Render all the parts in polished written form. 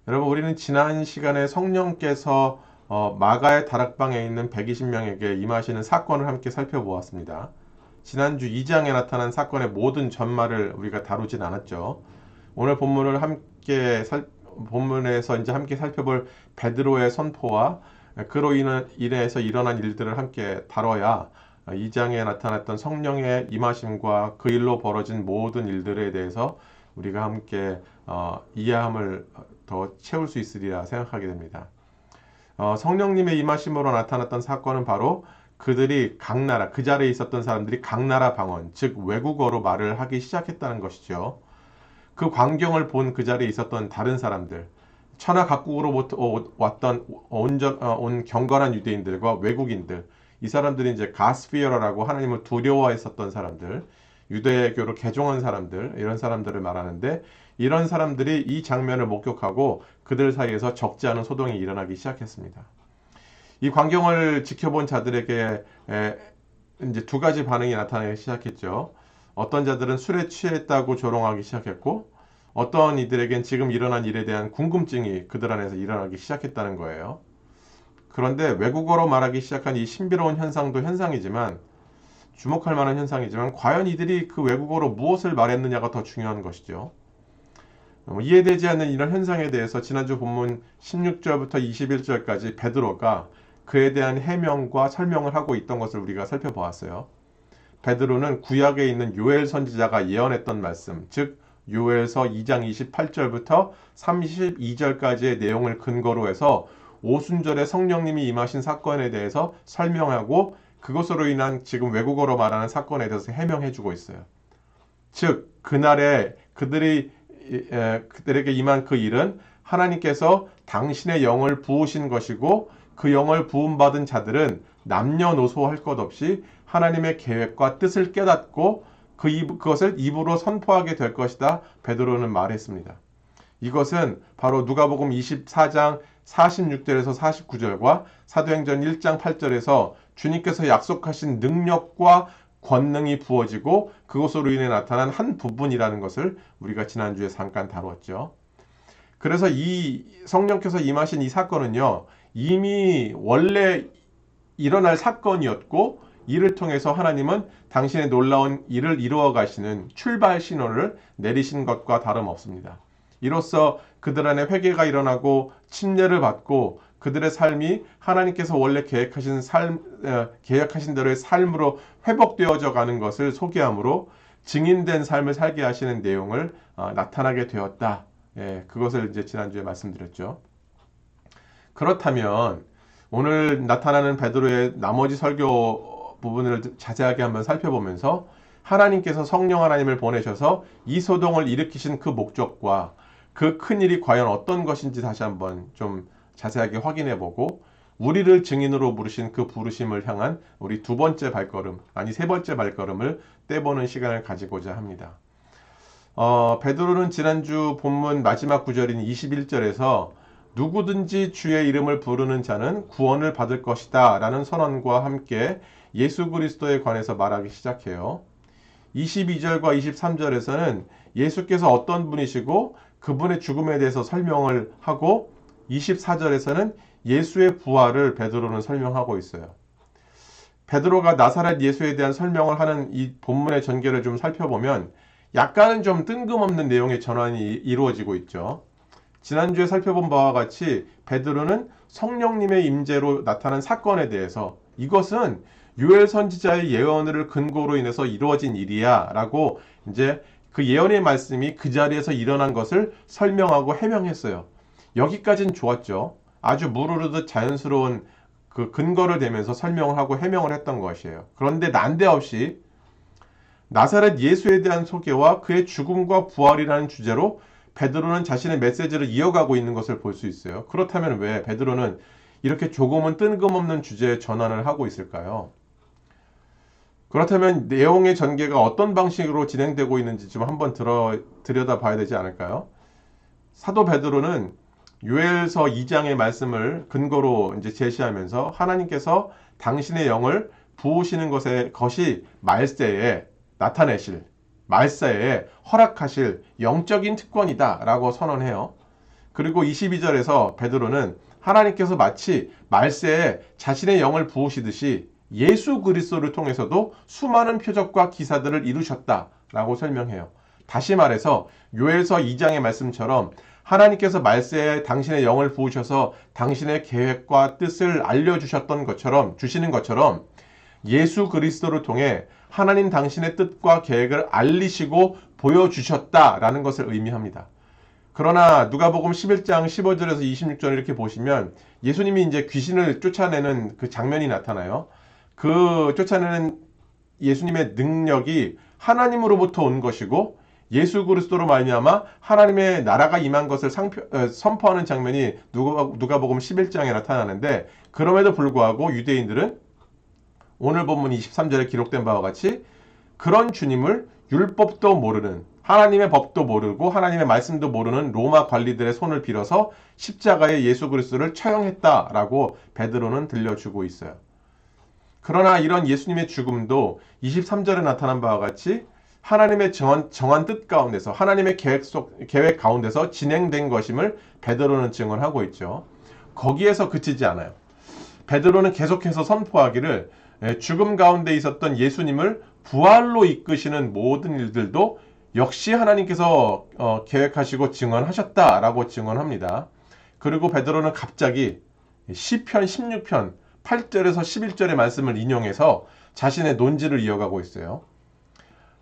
여러분, 우리는 지난 시간에 성령께서 마가의 다락방에 있는 120명에게 임하시는 사건을 함께 살펴보았습니다. 지난주 2장에 나타난 사건의 모든 전말을 우리가 다루진 않았죠. 오늘 본문에서 이제 함께 살펴볼 베드로의 선포와 그로 인해서 일어난 일들을 함께 다뤄야 2장에 나타났던 성령의 임하심과 그 일로 벌어진 모든 일들에 대해서 우리가 함께 이해함을 더 채울 수 있으리라 생각하게 됩니다. 성령님의 임하심으로 나타났던 사건은 바로 그들이 각 나라, 그 자리에 있었던 사람들이 각 나라 방언, 즉 외국어로 말을 하기 시작했다는 것이죠. 그 광경을 본 그 자리에 있었던 다른 사람들, 천하 각국으로부터 왔던 온 경건한 유대인들과 외국인들, 이 사람들이 이제 가스피어라고 하나님을 두려워했었던 사람들, 유대교로 개종한 사람들, 이런 사람들을 말하는데, 이런 사람들이 이 장면을 목격하고 그들 사이에서 적지 않은 소동이 일어나기 시작했습니다. 이 광경을 지켜본 자들에게 이제 두 가지 반응이 나타나기 시작했죠. 어떤 자들은 술에 취했다고 조롱하기 시작했고, 어떤 이들에겐 지금 일어난 일에 대한 궁금증이 그들 안에서 일어나기 시작했다는 거예요. 그런데 외국어로 말하기 시작한 이 신비로운 현상도 현상이지만, 주목할 만한 현상이지만, 과연 이들이 그 외국어로 무엇을 말했느냐가 더 중요한 것이죠. 이해되지 않는 이런 현상에 대해서 지난주 본문 16절부터 21절까지 베드로가 그에 대한 해명과 설명을 하고 있던 것을 우리가 살펴보았어요. 베드로는 구약에 있는 요엘 선지자가 예언했던 말씀, 즉 요엘서 2장 28절부터 32절까지의 내용을 근거로 해서 오순절에 성령님이 임하신 사건에 대해서 설명하고 그것으로 인한 지금 외국어로 말하는 사건에 대해서 해명해주고 있어요. 즉 그날에 그들에게 임한 그 일은 하나님께서 당신의 영을 부으신 것이고, 그 영을 부음받은 자들은 남녀노소 할 것 없이 하나님의 계획과 뜻을 깨닫고 그것을 입으로 선포하게 될 것이다, 베드로는 말했습니다. 이것은 바로 누가복음 24장 46절에서 49절과 사도행전 1장 8절에서 주님께서 약속하신 능력과 권능이 부어지고 그것으로 인해 나타난 한 부분이라는 것을 우리가 지난주에 잠깐 다루었죠. 그래서 이 성령께서 임하신 이 사건은요, 이미 원래 일어날 사건이었고, 이를 통해서 하나님은 당신의 놀라운 일을 이루어 가시는 출발 신호를 내리신 것과 다름없습니다. 이로써 그들 안에 회개가 일어나고 침례를 받고 그들의 삶이 하나님께서 원래 계획하신 대로의 삶으로 회복되어져 가는 것을 소개함으로 증인된 삶을 살게 하시는 내용을 나타나게 되었다. 그것을 이제 지난주에 말씀드렸죠. 그렇다면 오늘 나타나는 베드로의 나머지 설교 부분을 자세하게 한번 살펴보면서 하나님께서 성령 하나님을 보내셔서 이 소동을 일으키신 그 목적과 그 큰 일이 과연 어떤 것인지 다시 한번 좀 자세하게 확인해 보고, 우리를 증인으로 부르신 그 부르심을 향한 우리 두 번째 발걸음, 아니 세 번째 발걸음을 떼보는 시간을 가지고자 합니다. 베드로는 지난주 본문 마지막 구절인 21절에서 누구든지 주의 이름을 부르는 자는 구원을 받을 것이다 라는 선언과 함께 예수 그리스도에 관해서 말하기 시작해요. 22절과 23절에서는 예수께서 어떤 분이시고 그분의 죽음에 대해서 설명을 하고, 24절에서는 예수의 부활을 베드로는 설명하고 있어요. 베드로가 나사렛 예수에 대한 설명을 하는 이 본문의 전개를 좀 살펴보면 약간은 좀 뜬금없는 내용의 전환이 이루어지고 있죠. 지난주에 살펴본 바와 같이 베드로는 성령님의 임재로 나타난 사건에 대해서 이것은 요엘 선지자의 예언을 근거로 인해서 이루어진 일이야 라고 이제 그 예언의 말씀이 그 자리에서 일어난 것을 설명하고 해명했어요. 여기까지는 좋았죠. 아주 무르르듯 자연스러운 그 근거를 대면서 설명을 하고 해명을 했던 것이에요. 그런데 난데없이 나사렛 예수에 대한 소개와 그의 죽음과 부활이라는 주제로 베드로는 자신의 메시지를 이어가고 있는 것을 볼 수 있어요. 그렇다면 왜 베드로는 이렇게 조금은 뜬금없는 주제에 전환을 하고 있을까요? 그렇다면 내용의 전개가 어떤 방식으로 진행되고 있는지 좀 한번 들여다 봐야 되지 않을까요? 사도 베드로는 요엘서 2장의 말씀을 근거로 이제 제시하면서 하나님께서 당신의 영을 부으시는 것이 말세에 나타내실, 말세에 허락하실 영적인 특권이다 라고 선언해요. 그리고 22절에서 베드로는 하나님께서 마치 말세에 자신의 영을 부으시듯이 예수 그리스도를 통해서도 수많은 표적과 기사들을 이루셨다라고 설명해요. 다시 말해서 요엘서 2장의 말씀처럼 하나님께서 말세에 당신의 영을 부으셔서 당신의 계획과 뜻을 알려주셨던 것처럼 주시는 것처럼 예수 그리스도를 통해 하나님 당신의 뜻과 계획을 알리시고 보여주셨다라는 것을 의미합니다. 그러나 누가복음 11장 15절에서 26절 이렇게 보시면 예수님이 이제 귀신을 쫓아내는 그 장면이 나타나요. 그 쫓아내는 예수님의 능력이 하나님으로부터 온 것이고 예수 그리스도로 말미암아 하나님의 나라가 임한 것을 선포하는 장면이 누가복음 11장에 나타나는데, 그럼에도 불구하고 유대인들은 오늘 본문 23절에 기록된 바와 같이 그런 주님을 율법도 모르는, 하나님의 법도 모르고 하나님의 말씀도 모르는 로마 관리들의 손을 빌어서 십자가에 예수 그리스도를 처형했다라고 베드로는 들려주고 있어요. 그러나 이런 예수님의 죽음도 23절에 나타난 바와 같이 하나님의 정한 뜻 가운데서, 하나님의 계획 가운데서 진행된 것임을 베드로는 증언하고 있죠. 거기에서 그치지 않아요. 베드로는 계속해서 선포하기를 죽음 가운데 있었던 예수님을 부활로 이끄시는 모든 일들도 역시 하나님께서 계획하시고 증언하셨다라고 증언합니다. 그리고 베드로는 갑자기 시편 16편 8절에서 11절의 말씀을 인용해서 자신의 논지를 이어가고 있어요.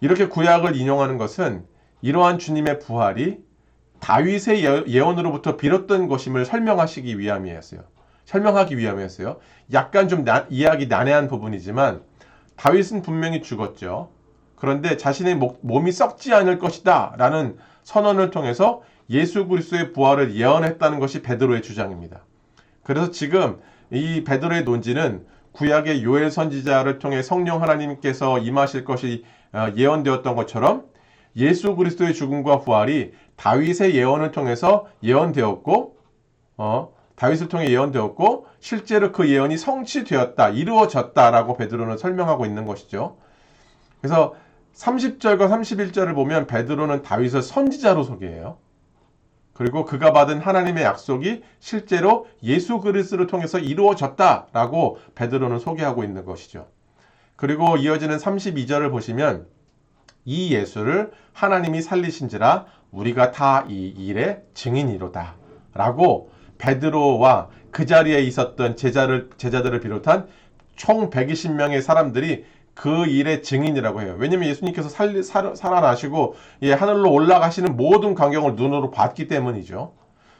이렇게 구약을 인용하는 것은 이러한 주님의 부활이 다윗의 예언으로부터 비롯된 것임을 설명하기 위함이었어요. 약간 좀 이해하기 난해한 부분이지만 다윗은 분명히 죽었죠. 그런데 자신의 몸이 썩지 않을 것이다 라는 선언을 통해서 예수 그리스도의 부활을 예언했다는 것이 베드로의 주장입니다. 그래서 지금 이 베드로의 논지는 구약의 요엘 선지자를 통해 성령 하나님께서 임하실 것이 예언되었던 것처럼 예수 그리스도의 죽음과 부활이 다윗의 예언을 통해서 예언되었고 다윗을 통해 예언되었고 실제로 그 예언이 성취되었다, 이루어졌다라고 베드로는 설명하고 있는 것이죠. 그래서 30절과 31절을 보면 베드로는 다윗을 선지자로 소개해요. 그리고 그가 받은 하나님의 약속이 실제로 예수 그리스도를 통해서 이루어졌다라고 베드로는 소개하고 있는 것이죠. 그리고 이어지는 32절을 보시면 이 예수를 하나님이 살리신지라 우리가 다 이 일의 증인이로다 라고 베드로와 그 자리에 있었던 제자들을 비롯한 총 120명의 사람들이 그 일의 증인이라고 해요. 왜냐하면 예수님께서 살아나시고 하늘로 올라가시는 모든 광경을 눈으로 봤기 때문이죠.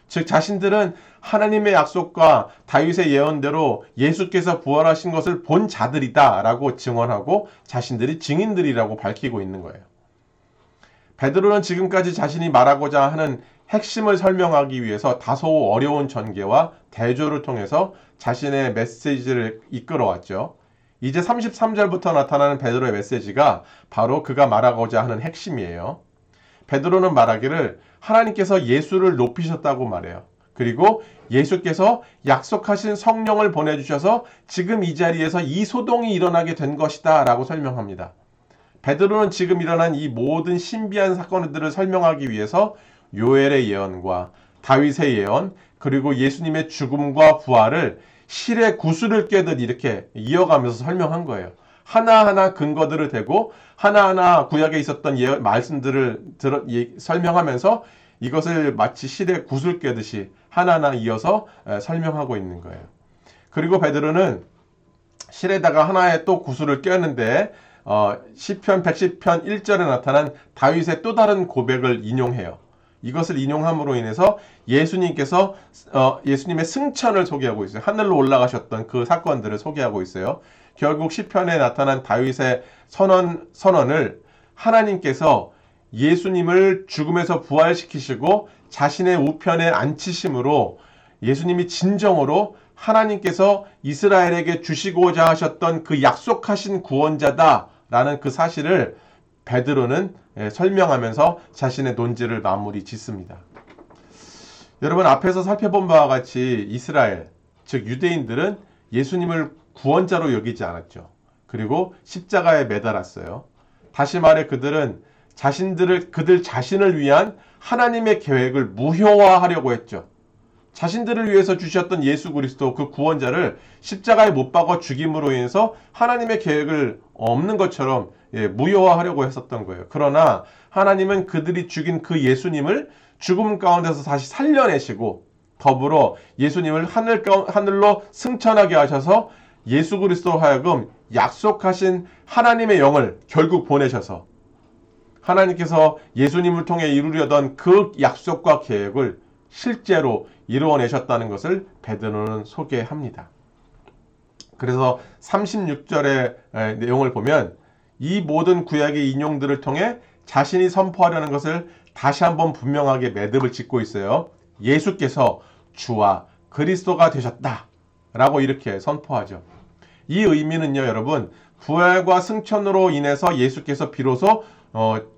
즉 자신들은 하나님의 약속과 다윗의 예언대로 예수께서 부활하신 것을 본 자들이다 라고 증언하고 자신들이 증인들이라고 밝히고 있는 거예요. 베드로는 지금까지 자신이 말하고자 하는 핵심을 설명하기 위해서 다소 어려운 전개와 대조를 통해서 자신의 메시지를 이끌어왔죠. 이제 33절부터 나타나는 베드로의 메시지가 바로 그가 말하고자 하는 핵심이에요. 베드로는 말하기를 하나님께서 예수를 높이셨다고 말해요. 그리고 예수께서 약속하신 성령을 보내주셔서 지금 이 자리에서 이 소동이 일어나게 된 것이다 라고 설명합니다. 베드로는 지금 일어난 이 모든 신비한 사건들을 설명하기 위해서 요엘의 예언과 다윗의 예언, 그리고 예수님의 죽음과 부활을 실의 구슬을 꿰듯 이렇게 이어가면서 설명한 거예요. 하나하나 근거들을 대고 하나하나 구약에 있었던 말씀들을 설명하면서 이것을 마치 실의 구슬 꿰듯이 하나하나 이어서 설명하고 있는 거예요. 그리고 베드로는 실에다가 하나의 또 구슬을 꿰는데 시편 110편 1절에 나타난 다윗의 또 다른 고백을 인용해요. 이것을 인용함으로 인해서 예수님의 승천을 소개하고 있어요. 하늘로 올라가셨던 그 사건들을 소개하고 있어요. 결국 시편에 나타난 다윗의 선언을 하나님께서 예수님을 죽음에서 부활시키시고 자신의 우편에 앉히심으로 예수님이 진정으로 하나님께서 이스라엘에게 주시고자 하셨던 그 약속하신 구원자다라는 그 사실을 베드로는 설명하면서 자신의 논지를 마무리 짓습니다. 여러분, 앞에서 살펴본 바와 같이 이스라엘, 즉 유대인들은 예수님을 구원자로 여기지 않았죠. 그리고 십자가에 매달았어요. 다시 말해 그들은 그들 자신을 위한 하나님의 계획을 무효화하려고 했죠. 자신들을 위해서 주셨던 예수 그리스도 그 구원자를 십자가에 못 박아 죽임으로 인해서 하나님의 계획을 없는 것처럼 무효화하려고 했었던 거예요. 그러나 하나님은 그들이 죽인 그 예수님을 죽음 가운데서 다시 살려내시고 더불어 예수님을 하늘로 승천하게 하셔서 예수 그리스도로 하여금 약속하신 하나님의 영을 결국 보내셔서 하나님께서 예수님을 통해 이루려던 그 약속과 계획을 실제로 이루어내셨다는 것을 베드로는 소개합니다. 그래서 36절의 내용을 보면 이 모든 구약의 인용들을 통해 자신이 선포하려는 것을 다시 한번 분명하게 매듭을 짓고 있어요. 예수께서 주와 그리스도가 되셨다 라고 이렇게 선포하죠. 이 의미는요, 여러분, 부활과 승천으로 인해서 예수께서 비로소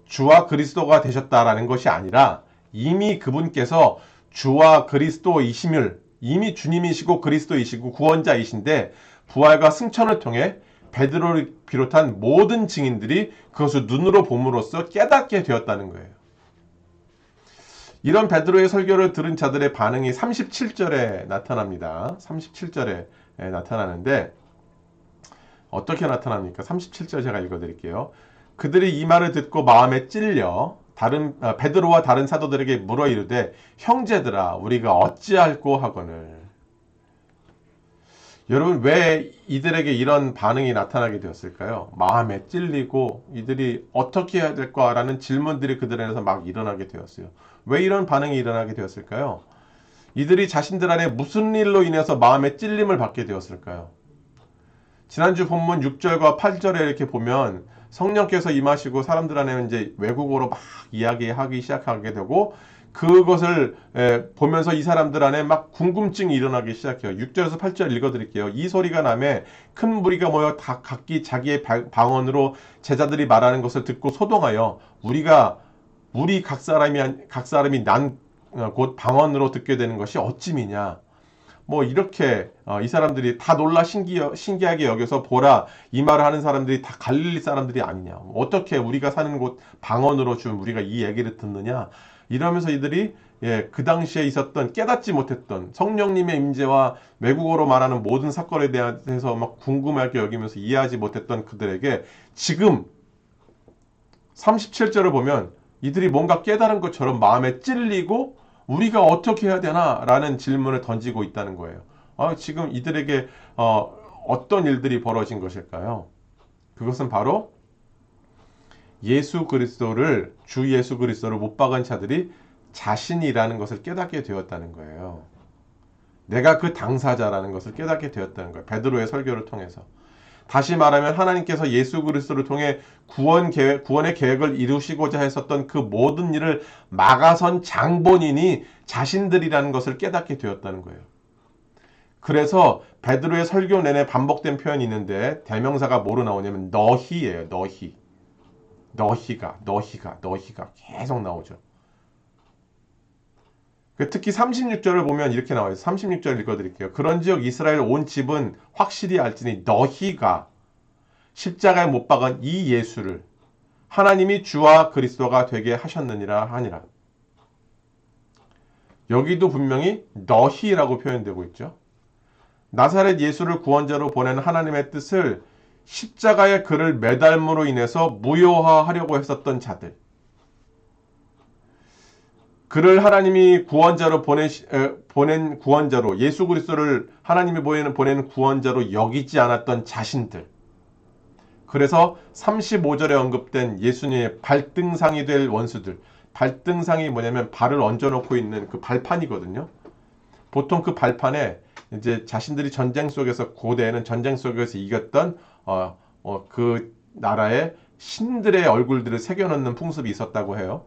주와 그리스도가 되셨다라는 것이 아니라 이미 그분께서 주와 그리스도이심을 이미 주님이시고 그리스도이시고 구원자이신데 부활과 승천을 통해 베드로를 비롯한 모든 증인들이 그것을 눈으로 봄으로써 깨닫게 되었다는 거예요. 이런 베드로의 설교를 들은 자들의 반응이 37절에 나타납니다. 37절에 나타나는데 어떻게 나타납니까? 37절 제가 읽어드릴게요. 그들이 이 말을 듣고 마음에 찔려 베드로와 다른 사도들에게 물어 이르되 형제들아 우리가 어찌할꼬 하거늘. 여러분 왜 이들에게 이런 반응이 나타나게 되었을까요? 마음에 찔리고 이들이 어떻게 해야 될까라는 질문들이 그들에게서 막 일어나게 되었어요. 왜 이런 반응이 일어나게 되었을까요? 이들이 자신들 안에 무슨 일로 인해서 마음에 찔림을 받게 되었을까요? 지난주 본문 6절과 8절에 이렇게 보면 성령께서 임하시고 사람들 안에 이제 외국어로 막 이야기하기 시작하게 되고 그것을 보면서 이 사람들 안에 막 궁금증이 일어나기 시작해요. 6절에서 8절 읽어드릴게요. 이 소리가 나매 큰 무리가 모여 다 각기 자기의 방언으로 제자들이 말하는 것을 듣고 소동하여 우리 각 사람이 난 곧 방언으로 듣게 되는 것이 어찌미냐. 뭐 이렇게 이 사람들이 다 놀라 신기하게 여겨서 보라 이 말을 하는 사람들이 다 갈릴리 사람들이 아니냐. 어떻게 우리가 사는 곳 방언으로 좀 우리가 이 얘기를 듣느냐. 이러면서 이들이 그 당시에 있었던 깨닫지 못했던 성령님의 임재와 외국어로 말하는 모든 사건에 대해서 막 궁금하게 여기면서 이해하지 못했던 그들에게 지금 37절을 보면 이들이 뭔가 깨달은 것처럼 마음에 찔리고 우리가 어떻게 해야 되나? 라는 질문을 던지고 있다는 거예요. 지금 이들에게 어떤 일들이 벌어진 것일까요? 그것은 바로 주 예수 그리스도를 못 박은 자들이 자신이라는 것을 깨닫게 되었다는 거예요. 내가 그 당사자라는 것을 깨닫게 되었다는 거예요. 베드로의 설교를 통해서. 다시 말하면 하나님께서 예수 그리스도를 통해 구원의 계획을 이루시고자 했었던 그 모든 일을 막아선 장본인이 자신들이라는 것을 깨닫게 되었다는 거예요. 그래서 베드로의 설교 내내 반복된 표현이 있는데 대명사가 뭐로 나오냐면 너희예요. 너희가 계속 나오죠. 특히 36절을 보면 이렇게 나와요. 36절 읽어드릴게요. 그런즉 이스라엘 온 집은 확실히 알지니 너희가 십자가에 못 박은 이 예수를 하나님이 주와 그리스도가 되게 하셨느니라 하니라. 여기도 분명히 너희라고 표현되고 있죠. 나사렛 예수를 구원자로 보내는 하나님의 뜻을 십자가에 그를 매달므로 인해서 무효화하려고 했었던 자들. 그를 하나님이 구원자로 보낸 구원자로 예수 그리스도를 하나님이 보내는 구원자로 여기지 않았던 자신들. 그래서 35절에 언급된 예수님의 발등상이 될 원수들. 발등상이 뭐냐면 발을 얹어놓고 있는 그 발판이거든요. 보통 그 발판에 이제 자신들이 전쟁 속에서 고대에는 전쟁 속에서 이겼던 그 나라의 신들의 얼굴들을 새겨넣는 풍습이 있었다고 해요.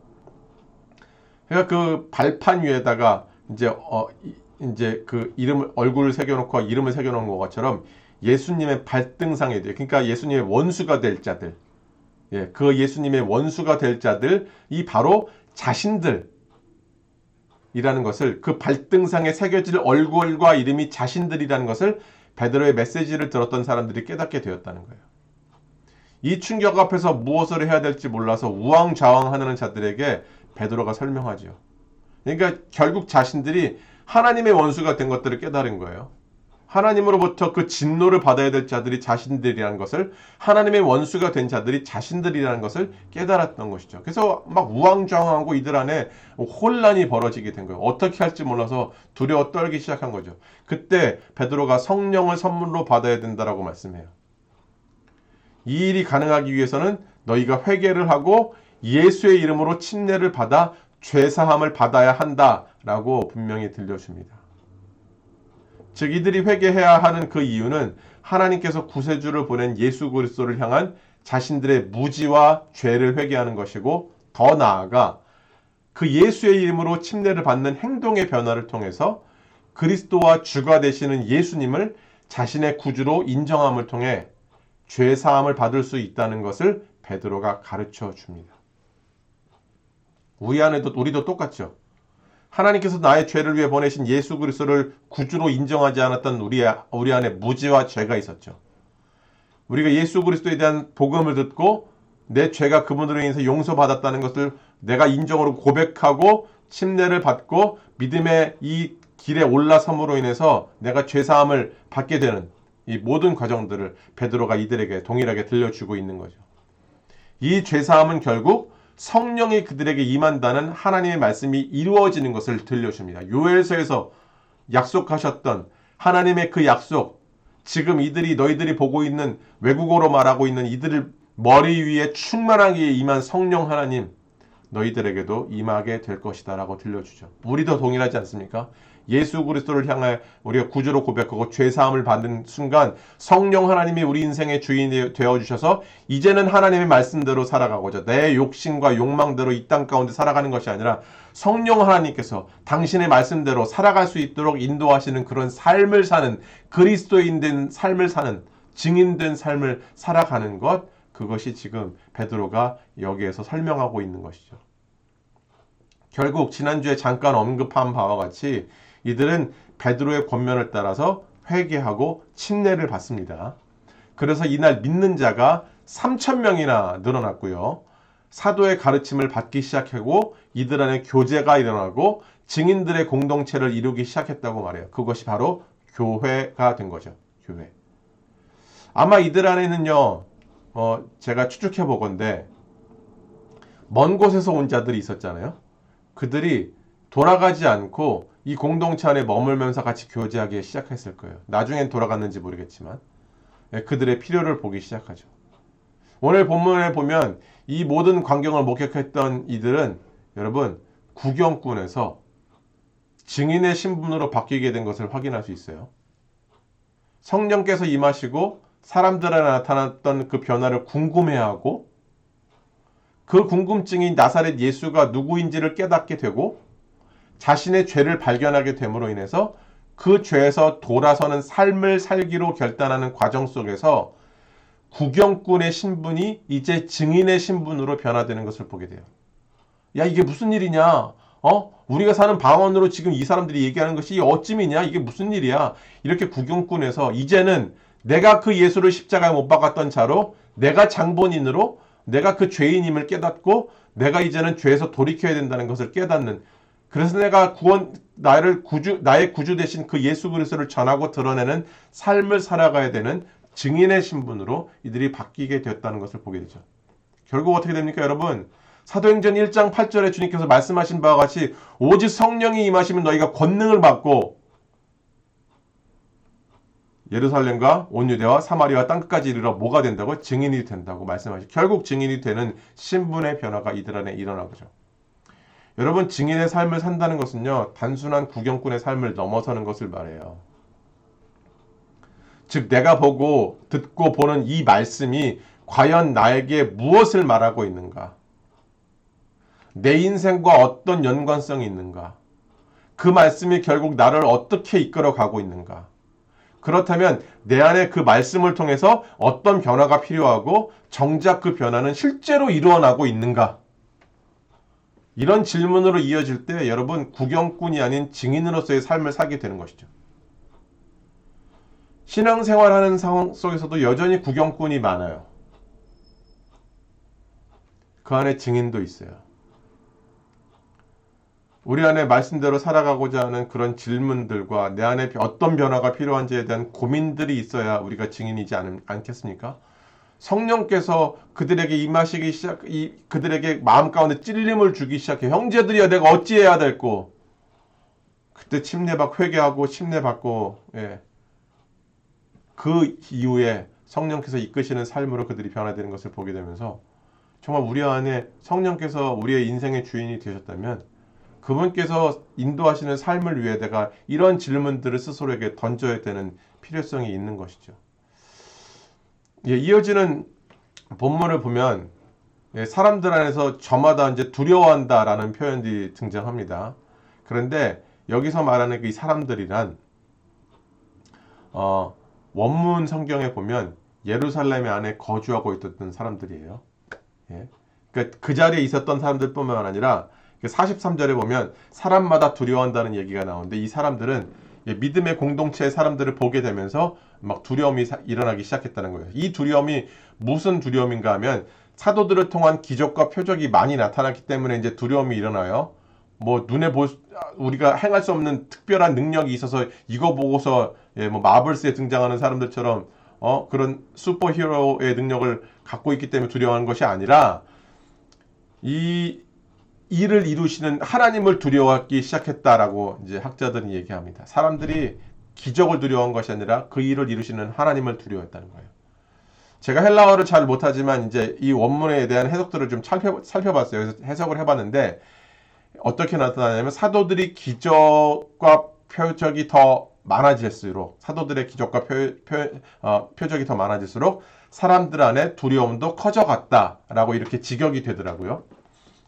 그러니까 그 발판 위에다가 이제 그 얼굴을 새겨놓고 이름을 새겨놓은 것처럼 예수님의 발등상에 돼요. 그러니까 예수님의 원수가 될 자들, 그 예수님의 원수가 될 자들이 바로 자신들이라는 것을 그 발등상에 새겨질 얼굴과 이름이 자신들이라는 것을 베드로의 메시지를 들었던 사람들이 깨닫게 되었다는 거예요. 이 충격 앞에서 무엇을 해야 될지 몰라서 우왕좌왕하는 자들에게 베드로가 설명하죠. 그러니까 결국 자신들이 하나님의 원수가 된 것들을 깨달은 거예요. 하나님으로부터 그 진노를 받아야 될 자들이 자신들이라는 것을, 하나님의 원수가 된 자들이 자신들이라는 것을 깨달았던 것이죠. 그래서 막 우왕좌왕하고 이들 안에 혼란이 벌어지게 된 거예요. 어떻게 할지 몰라서 두려워 떨기 시작한 거죠. 그때 베드로가 성령을 선물로 받아야 된다라고 말씀해요. 이 일이 가능하기 위해서는 너희가 회개를 하고 예수의 이름으로 침례를 받아 죄사함을 받아야 한다라고 분명히 들려줍니다. 즉 이들이 회개해야 하는 그 이유는 하나님께서 구세주를 보낸 예수 그리스도를 향한 자신들의 무지와 죄를 회개하는 것이고, 더 나아가 그 예수의 이름으로 침례를 받는 행동의 변화를 통해서 그리스도와 주가 되시는 예수님을 자신의 구주로 인정함을 통해 죄사함을 받을 수 있다는 것을 베드로가 가르쳐 줍니다. 우리도 똑같죠. 하나님께서 나의 죄를 위해 보내신 예수 그리스도를 구주로 인정하지 않았던 우리 안에 무지와 죄가 있었죠. 우리가 예수 그리스도에 대한 복음을 듣고 내 죄가 그분으로 인해서 용서받았다는 것을 내가 인정으로 고백하고 침례를 받고 믿음의 이 길에 올라섬으로 인해서 내가 죄사함을 받게 되는 이 모든 과정들을 베드로가 이들에게 동일하게 들려주고 있는 거죠. 이 죄사함은 결국 성령이 그들에게 임한다는 하나님의 말씀이 이루어지는 것을 들려줍니다. 요엘서에서 약속하셨던 하나님의 그 약속, 지금 너희들이 보고 있는 외국어로 말하고 있는 이들을 머리 위에 충만하게 임한 성령 하나님, 너희들에게도 임하게 될 것이다 라고 들려주죠. 우리도 동일하지 않습니까? 예수 그리스도를 향해 우리가 구주로 고백하고 죄사함을 받는 순간 성령 하나님이 우리 인생의 주인이 되어주셔서 이제는 하나님의 말씀대로 살아가고자, 내 욕심과 욕망대로 이 땅 가운데 살아가는 것이 아니라 성령 하나님께서 당신의 말씀대로 살아갈 수 있도록 인도하시는 그런 삶을 사는, 그리스도인 된 삶을 사는, 증인된 삶을 살아가는 것, 그것이 지금 베드로가 여기에서 설명하고 있는 것이죠. 결국 지난주에 잠깐 언급한 바와 같이 이들은 베드로의 권면을 따라서 회개하고 침례를 받습니다. 그래서 이날 믿는 자가 3,000명이나 늘어났고요. 사도의 가르침을 받기 시작하고 이들 안에 교제가 일어나고 증인들의 공동체를 이루기 시작했다고 말해요. 그것이 바로 교회가 된 거죠. 교회. 아마 이들 안에는요, 제가 추측해 보건대 먼 곳에서 온 자들이 있었잖아요. 그들이 돌아가지 않고 이 공동체 안에 머물면서 같이 교제하기 시작했을 거예요. 나중엔 돌아갔는지 모르겠지만 그들의 필요를 보기 시작하죠. 오늘 본문에 보면 이 모든 광경을 목격했던 이들은 여러분 구경꾼에서 증인의 신분으로 바뀌게 된 것을 확인할 수 있어요. 성령께서 임하시고 사람들에 나타났던 그 변화를 궁금해하고 그 궁금증이 나사렛 예수가 누구인지를 깨닫게 되고 자신의 죄를 발견하게 됨으로 인해서 그 죄에서 돌아서는 삶을 살기로 결단하는 과정 속에서 구경꾼의 신분이 이제 증인의 신분으로 변화되는 것을 보게 돼요. 야, 이게 무슨 일이냐? 우리가 사는 방언으로 지금 이 사람들이 얘기하는 것이 어찌미냐? 이게 무슨 일이야? 이렇게 구경꾼에서 이제는 내가 그 예수를 십자가에 못 박았던 자로, 내가 장본인으로, 내가 그 죄인임을 깨닫고 내가 이제는 죄에서 돌이켜야 된다는 것을 깨닫는, 그래서 내가 나의 구주 되신 그 예수 그리스도를 전하고 드러내는 삶을 살아가야 되는 증인의 신분으로 이들이 바뀌게 되었다는 것을 보게 되죠. 결국 어떻게 됩니까, 여러분? 사도행전 1장 8절에 주님께서 말씀하신 바와 같이 오직 성령이 임하시면 너희가 권능을 받고 예루살렘과 온 유대와 사마리아 땅끝까지 이르러 뭐가 된다고? 증인이 된다고 말씀하시죠. 결국 증인이 되는 신분의 변화가 이들 안에 일어난 거죠. 여러분, 증인의 삶을 산다는 것은요, 단순한 구경꾼의 삶을 넘어서는 것을 말해요. 즉 내가 보고 듣고 보는 이 말씀이 과연 나에게 무엇을 말하고 있는가? 내 인생과 어떤 연관성이 있는가? 그 말씀이 결국 나를 어떻게 이끌어가고 있는가? 그렇다면 내 안에 그 말씀을 통해서 어떤 변화가 필요하고 정작 그 변화는 실제로 일어나고 있는가? 이런 질문으로 이어질 때 여러분 구경꾼이 아닌 증인으로서의 삶을 살게 되는 것이죠. 신앙생활하는 상황 속에서도 여전히 구경꾼이 많아요. 그 안에 증인도 있어요. 우리 안에 말씀대로 살아가고자 하는 그런 질문들과 내 안에 어떤 변화가 필요한지에 대한 고민들이 있어야 우리가 증인이지 않겠습니까? 성령께서 그들에게 임하시기 그들에게 마음 가운데 찔림을 주기 시작해. 형제들이여, 내가 어찌해야 될꼬? 그때 침례받고 회개하고 침례받고, 예. 그 이후에 성령께서 이끄시는 삶으로 그들이 변화되는 것을 보게 되면서 정말 우리 안에 성령께서 우리의 인생의 주인이 되셨다면 그분께서 인도하시는 삶을 위해 내가 이런 질문들을 스스로에게 던져야 되는 필요성이 있는 것이죠. 예, 이어지는 본문을 보면 사람들 안에서 저마다 이제 두려워한다라는 표현들이 등장합니다. 그런데 여기서 말하는 그 이 사람들이란 원문 성경에 보면 예루살렘 안에 거주하고 있었던 사람들이에요. 예. 그러니까 그 자리에 있었던 사람들뿐만 아니라 43절에 보면 사람마다 두려워한다는 얘기가 나오는데 이 사람들은 믿음의 공동체의 사람들을 보게 되면서 막 두려움이 일어나기 시작했다는 거예요. 이 두려움이 무슨 두려움인가 하면 사도들을 통한 기적과 표적이 많이 나타났기 때문에 이제 두려움이 일어나요. 뭐 우리가 행할 수 없는 특별한 능력이 있어서 이거 보고서 뭐 마블스에 등장하는 사람들처럼 그런 슈퍼히어로의 능력을 갖고 있기 때문에 두려워하는 것이 아니라 이 일을 이루시는 하나님을 두려워하기 시작했다라고 이제 학자들은 얘기합니다. 사람들이 기적을 두려워한 것이 아니라 그 일을 이루시는 하나님을 두려워했다는 거예요. 제가 헬라어를 잘 못하지만 이제 이 원문에 대한 해석들을 좀 살펴봤어요. 그래서 해석을 해봤는데 어떻게 나타나냐면 사도들이 기적과 표적이 더 많아질수록 사도들의 기적과 표적이 더 많아질수록 사람들 안에 두려움도 커져갔다라고 이렇게 직역이 되더라고요.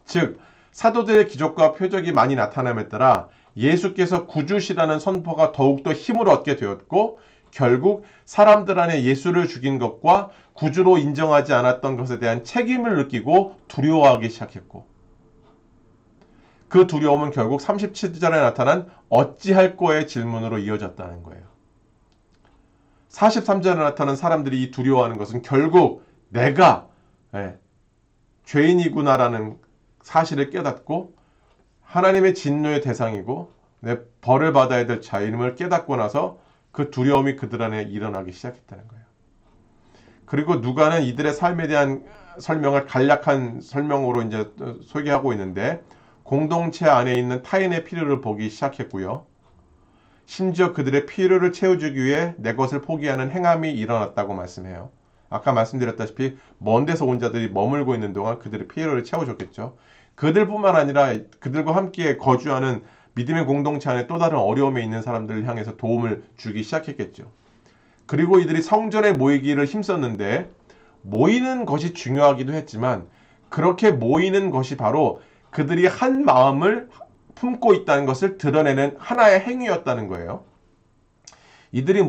즉 사도들의 기적과 표적이 많이 나타남에 따라 예수께서 구주시라는 선포가 더욱더 힘을 얻게 되었고 결국 사람들 안에 예수를 죽인 것과 구주로 인정하지 않았던 것에 대한 책임을 느끼고 두려워하기 시작했고 그 두려움은 결국 37절에 나타난 어찌할 거의 질문으로 이어졌다는 거예요. 43절에 나타난 사람들이 이 두려워하는 것은 결국 내가 죄인이구나라는 사실을 깨닫고 하나님의 진노의 대상이고 내 벌을 받아야 될 자임을 깨닫고 나서 그 두려움이 그들 안에 일어나기 시작했다는 거예요. 그리고 누가는 이들의 삶에 대한 설명을 간략한 설명으로 이제 소개하고 있는데 공동체 안에 있는 타인의 필요를 보기 시작했고요. 심지어 그들의 필요를 채워주기 위해 내 것을 포기하는 행함이 일어났다고 말씀해요. 아까 말씀드렸다시피 먼 데서 온 자들이 머물고 있는 동안 그들의 필요를 채워줬겠죠. 그들뿐만 아니라 그들과 함께 거주하는 믿음의 공동체 안에 또 다른 어려움에 있는 사람들을 향해서 도움을 주기 시작했겠죠. 그리고 이들이 성전에 모이기를 힘썼는데 모이는 것이 중요하기도 했지만 그렇게 모이는 것이 바로 그들이 한 마음을 품고 있다는 것을 드러내는 하나의 행위였다는 거예요. 이들이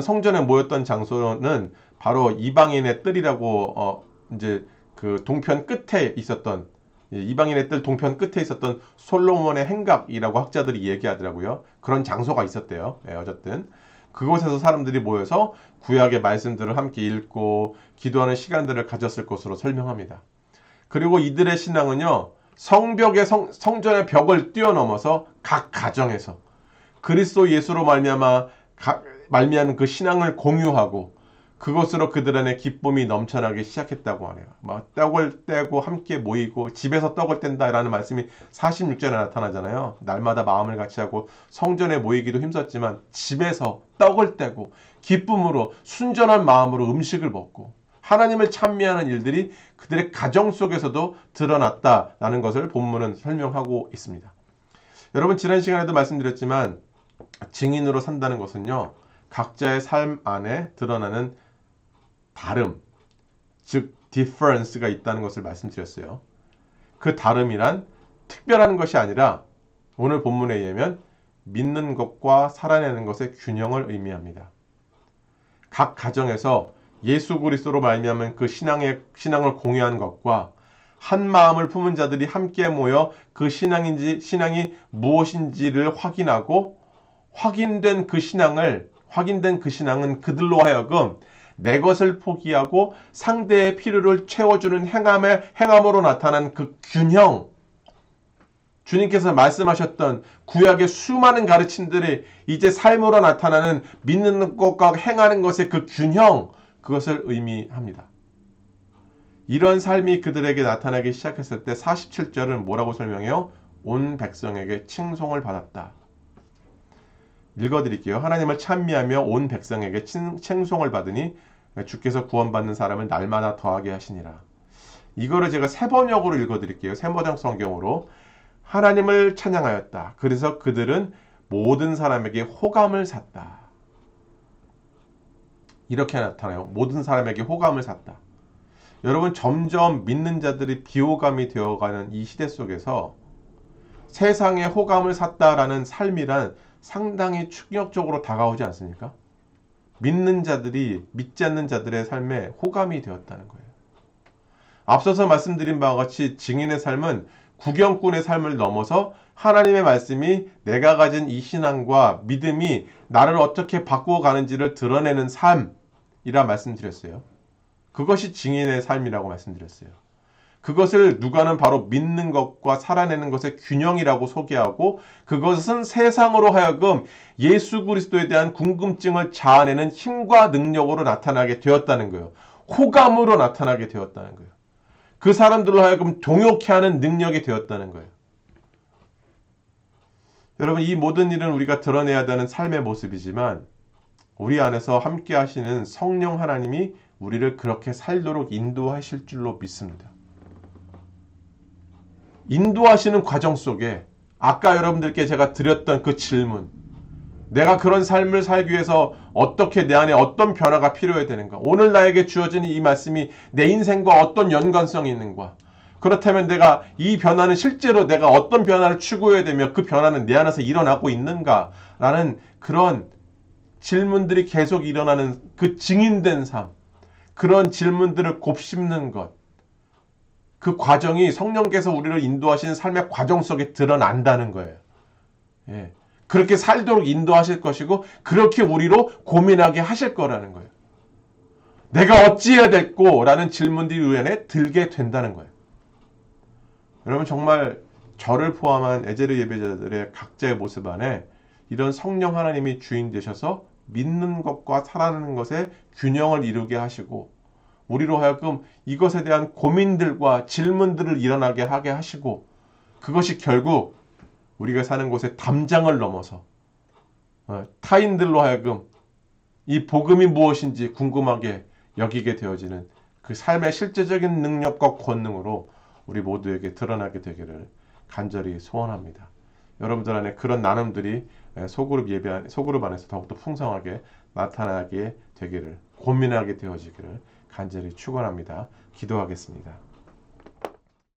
성전에 모였던 장소는 바로 이방인의 뜰이라고 이제 그 동편 끝에 있었던 이방인의 뜰 동편 끝에 있었던 솔로몬의 행각이라고 학자들이 얘기하더라고요. 그런 장소가 있었대요. 어쨌든 그곳에서 사람들이 모여서 구약의 말씀들을 함께 읽고 기도하는 시간들을 가졌을 것으로 설명합니다. 그리고 이들의 신앙은요. 성전의 벽을 뛰어넘어서 각 가정에서 그리스도 예수로 말미암은 그 신앙을 공유하고 그것으로 그들 안에 기쁨이 넘쳐나기 시작했다고 하네요. 떡을 떼고 함께 모이고 집에서 떡을 뗀다라는 말씀이 46절에 나타나잖아요. 날마다 마음을 같이 하고 성전에 모이기도 힘썼지만 집에서 떡을 떼고 기쁨으로 순전한 마음으로 음식을 먹고 하나님을 찬미하는 일들이 그들의 가정 속에서도 드러났다라는 것을 본문은 설명하고 있습니다. 여러분 지난 시간에도 말씀드렸지만 증인으로 산다는 것은요. 각자의 삶 안에 드러나는 다름, 즉 difference가 있다는 것을 말씀드렸어요. 그 다름이란 특별한 것이 아니라 오늘 본문에 의하면 믿는 것과 살아내는 것의 균형을 의미합니다. 각 가정에서 예수 그리스도로 말미암은 그 신앙을 공유하는 것과 한 마음을 품은 자들이 함께 모여 그 신앙이 무엇인지를 확인하고 확인된 그 신앙은 그들로 하여금 내 것을 포기하고 상대의 필요를 채워주는 행함으로 나타난 그 균형, 주님께서 말씀하셨던 구약의 수많은 가르침들이 이제 삶으로 나타나는 믿는 것과 행하는 것의 그 균형, 그것을 의미합니다. 이런 삶이 그들에게 나타나기 시작했을 때 47절은 뭐라고 설명해요? 온 백성에게 칭송을 받았다. 읽어드릴게요. 하나님을 찬미하며 온 백성에게 칭송을 받으니 주께서 구원받는 사람을 날마다 더하게 하시니라. 이거를 제가 세번역으로 읽어드릴게요. 세번역 성경으로. 하나님을 찬양하였다. 그래서 그들은 모든 사람에게 호감을 샀다. 이렇게 나타나요. 모든 사람에게 호감을 샀다. 여러분, 점점 믿는 자들이 비호감이 되어가는 이 시대 속에서 세상에 호감을 샀다라는 삶이란 상당히 충격적으로 다가오지 않습니까? 믿는 자들이 믿지 않는 자들의 삶에 호감이 되었다는 거예요. 앞서서 말씀드린 바와 같이 증인의 삶은 구경꾼의 삶을 넘어서 하나님의 말씀이 내가 가진 이 신앙과 믿음이 나를 어떻게 바꾸어 가는지를 드러내는 삶이라 말씀드렸어요. 그것이 증인의 삶이라고 말씀드렸어요. 그것을 누가는 바로 믿는 것과 살아내는 것의 균형이라고 소개하고, 그것은 세상으로 하여금 예수 그리스도에 대한 궁금증을 자아내는 힘과 능력으로 나타나게 되었다는 거예요. 호감으로 나타나게 되었다는 거예요. 그 사람들로 하여금 동역해 하는 능력이 되었다는 거예요. 여러분, 이 모든 일은 우리가 드러내야 되는 삶의 모습이지만 우리 안에서 함께 하시는 성령 하나님이 우리를 그렇게 살도록 인도하실 줄로 믿습니다. 인도하시는 과정 속에 아까 여러분들께 제가 드렸던 그 질문, 내가 그런 삶을 살기 위해서 어떻게 내 안에 어떤 변화가 필요해야 되는가? 오늘 나에게 주어진 이 말씀이 내 인생과 어떤 연관성이 있는가? 그렇다면 내가 이 변화는 실제로 내가 어떤 변화를 추구해야 되며 그 변화는 내 안에서 일어나고 있는가? 라는 그런 질문들이 계속 일어나는 그 증인된 삶, 그런 질문들을 곱씹는 것, 그 과정이 성령께서 우리를 인도하시는 삶의 과정 속에 드러난다는 거예요. 예. 그렇게 살도록 인도하실 것이고 그렇게 우리로 고민하게 하실 거라는 거예요. 내가 어찌해야 될꼬? 라는 질문들이 우리 안에 들게 된다는 거예요. 여러분, 정말 저를 포함한 에제르 예배자들의 각자의 모습 안에 이런 성령 하나님이 주인 되셔서 믿는 것과 살아내는 것의 균형을 이루게 하시고, 우리로 하여금 이것에 대한 고민들과 질문들을 일어나게 하게 하시고, 그것이 결국 우리가 사는 곳의 담장을 넘어서 타인들로 하여금 이 복음이 무엇인지 궁금하게 여기게 되어지는 그 삶의 실제적인 능력과 권능으로 우리 모두에게 드러나게 되기를 간절히 소원합니다. 여러분들 안에 그런 나눔들이 소그룹 안에서 더욱더 풍성하게 나타나게 되기를, 고민하게 되어지기를 간절히 축원합니다. 기도하겠습니다.